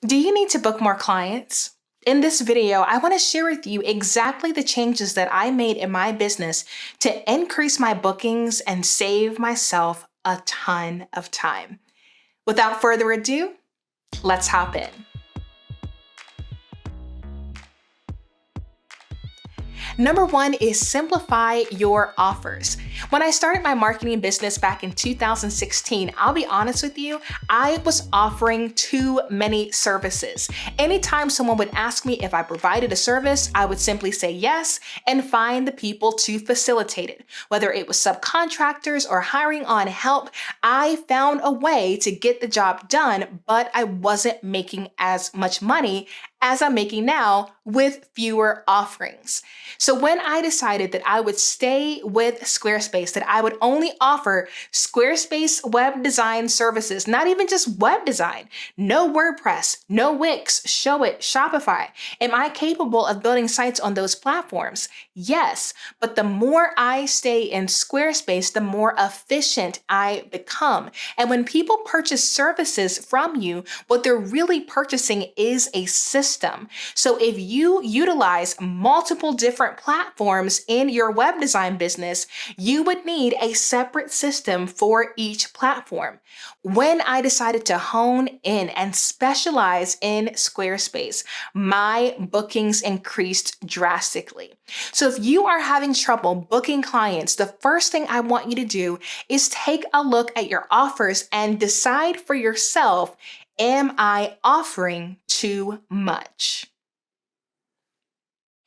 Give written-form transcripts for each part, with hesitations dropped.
Do you need to book more clients? In this video, I want to share with you exactly the changes that I made in my business to increase my bookings and save myself a ton of time. Without further ado, let's hop in. Number one is simplify your offers. When I started my marketing business back in 2016, I'll be honest with you, I was offering too many services. Anytime someone would ask me if I provided a service, I would simply say yes and find the people to facilitate it. Whether it was subcontractors or hiring on help, I found a way to get the job done, but I wasn't making as much money as I'm making now with fewer offerings. So when I decided that I would stay with Squarespace, that I would only offer Squarespace web design services, not even just web design, no WordPress, no Wix, Showit, Shopify. Am I capable of building sites on those platforms? Yes, but the more I stay in Squarespace, the more efficient I become. And when people purchase services from you, what they're really purchasing is a system. So if you utilize multiple different platforms in your web design business, you would need a separate system for each platform. When I decided to hone in and specialize in Squarespace, my bookings increased drastically. So if you are having trouble booking clients, the first thing I want you to do is take a look at your offers and decide for yourself, am I offering too much?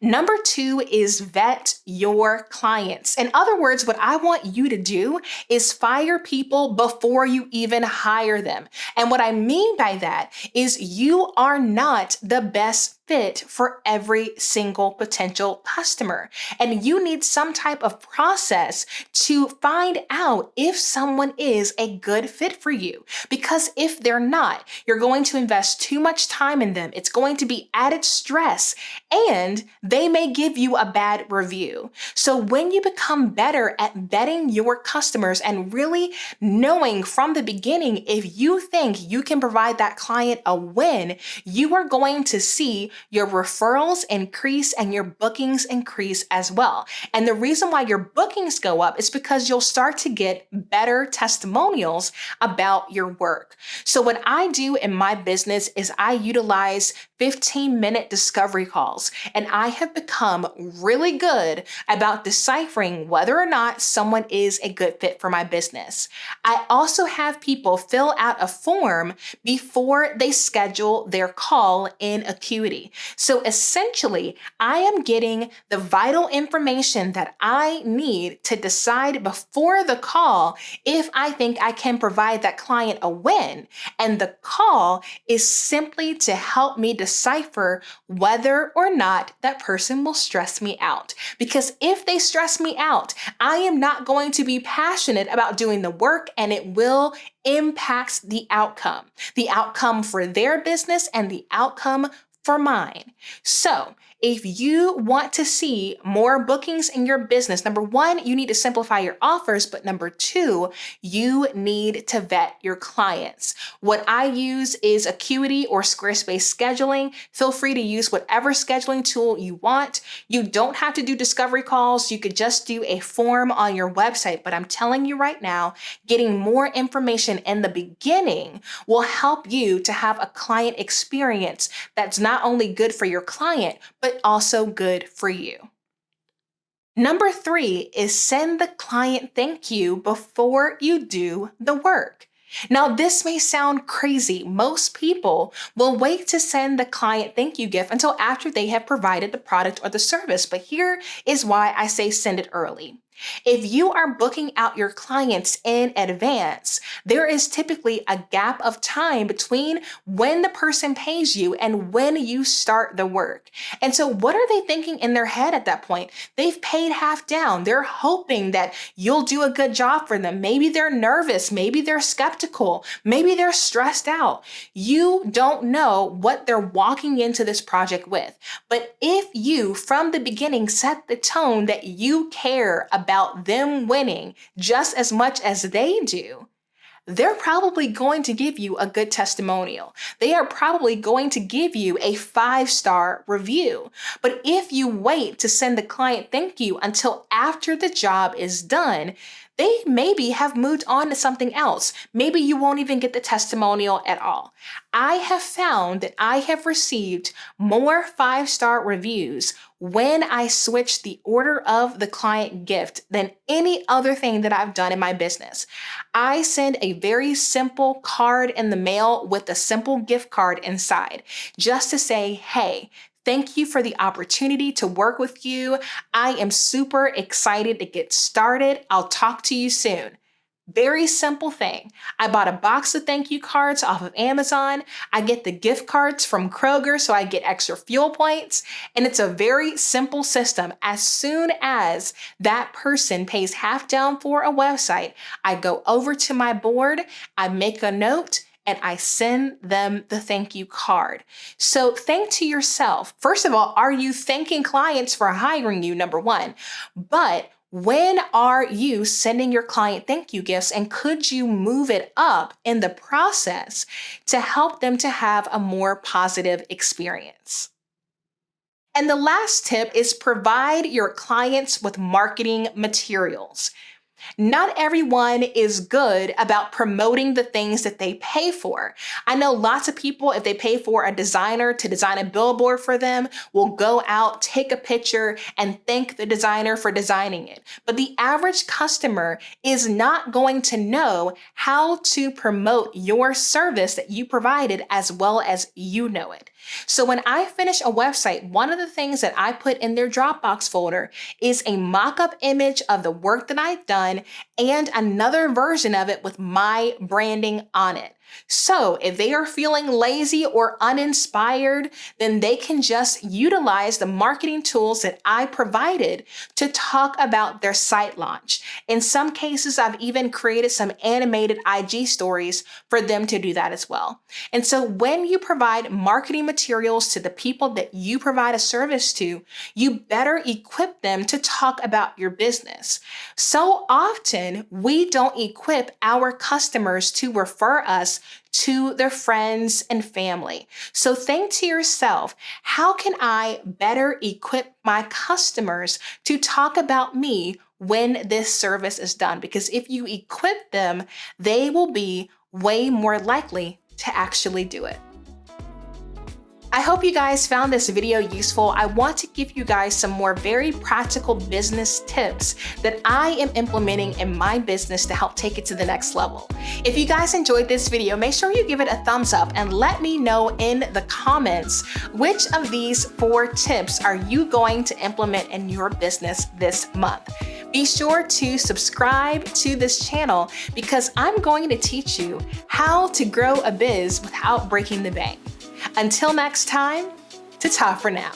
Number two is vet your clients. In other words, what I want you to do is fire people before you even hire them. And what I mean by that is you are not the best fit for every single potential customer. And you need some type of process to find out if someone is a good fit for you. Because if they're not, you're going to invest too much time in them. It's going to be added stress, and they may give you a bad review. So when you become better at vetting your customers and really knowing from the beginning if you think you can provide that client a win, you are going to see your referrals increase and your bookings increase as well. And the reason why your bookings go up is because you'll start to get better testimonials about your work. So what I do in my business is I utilize 15-minute discovery calls, and I have become really good about deciphering whether or not someone is a good fit for my business. I also have people fill out a form before they schedule their call in Acuity. So essentially, I am getting the vital information that I need to decide before the call if I think I can provide that client a win. And the call is simply to help me decipher whether or not that person will stress me out. Because if they stress me out, I am not going to be passionate about doing the work, and it will impact the outcome for their business and the outcome for mine. So if you want to see more bookings in your business, number one, you need to simplify your offers, but number two, you need to vet your clients. What I use is Acuity or Squarespace scheduling. Feel free to use whatever scheduling tool you want. You don't have to do discovery calls. You could just do a form on your website, but I'm telling you right now, getting more information in the beginning will help you to have a client experience that's not only good for your client, but also good for you. Number three is send the client thank you before you do the work. Now, this may sound crazy. Most people will wait to send the client thank you gift until after they have provided the product or the service. But here is why I say send it early. If you are booking out your clients in advance, there is typically a gap of time between when the person pays you and when you start the work. And so what are they thinking in their head at that point? They've paid half down. They're hoping that you'll do a good job for them. Maybe they're nervous. Maybe they're skeptical. Maybe they're stressed out. You don't know what they're walking into this project with. But if you, from the beginning, set the tone that you care about them winning just as much as they do, they're probably going to give you a good testimonial. They are probably going to give you a 5-star review. But if you wait to send the client thank you until after the job is done, they maybe have moved on to something else. Maybe you won't even get the testimonial at all. I have found that I have received more 5-star reviews when I switch the order of the client gift than any other thing that I've done in my business. I send a very simple card in the mail with a simple gift card inside, just to say, hey, thank you for the opportunity to work with you. I am super excited to get started. I'll talk to you soon. Very simple thing. I bought a box of thank you cards off of Amazon. I get the gift cards from Kroger, so I get extra fuel points. And it's a very simple system. As soon as that person pays half down for a website, I go over to my board, I make a note, and I send them the thank you card. So think to yourself, first of all, are you thanking clients for hiring you? Number one. But when are you sending your client thank you gifts, and could you move it up in the process to help them to have a more positive experience? And the last tip is provide your clients with marketing materials. Not everyone is good about promoting the things that they pay for. I know lots of people, if they pay for a designer to design a billboard for them, will go out, take a picture, and thank the designer for designing it. But the average customer is not going to know how to promote your service that you provided as well as you know it. So when I finish a website, one of the things that I put in their Dropbox folder is a mock-up image of the work that I've done and another version of it with my branding on it. So if they are feeling lazy or uninspired, then they can just utilize the marketing tools that I provided to talk about their site launch. In some cases, I've even created some animated IG stories for them to do that as well. And so when you provide marketing materials to the people that you provide a service to, you better equip them to talk about your business. So often, we don't equip our customers to refer us to their friends and family. So think to yourself, how can I better equip my customers to talk about me when this service is done? Because if you equip them, they will be way more likely to actually do it. I hope you guys found this video useful. I want to give you guys some more very practical business tips that I am implementing in my business to help take it to the next level. If you guys enjoyed this video, make sure you give it a thumbs up and let me know in the comments which of these 4 tips are you going to implement in your business this month. Be sure to subscribe to this channel because I'm going to teach you how to grow a biz without breaking the bank. Until next time, ta-ta for now.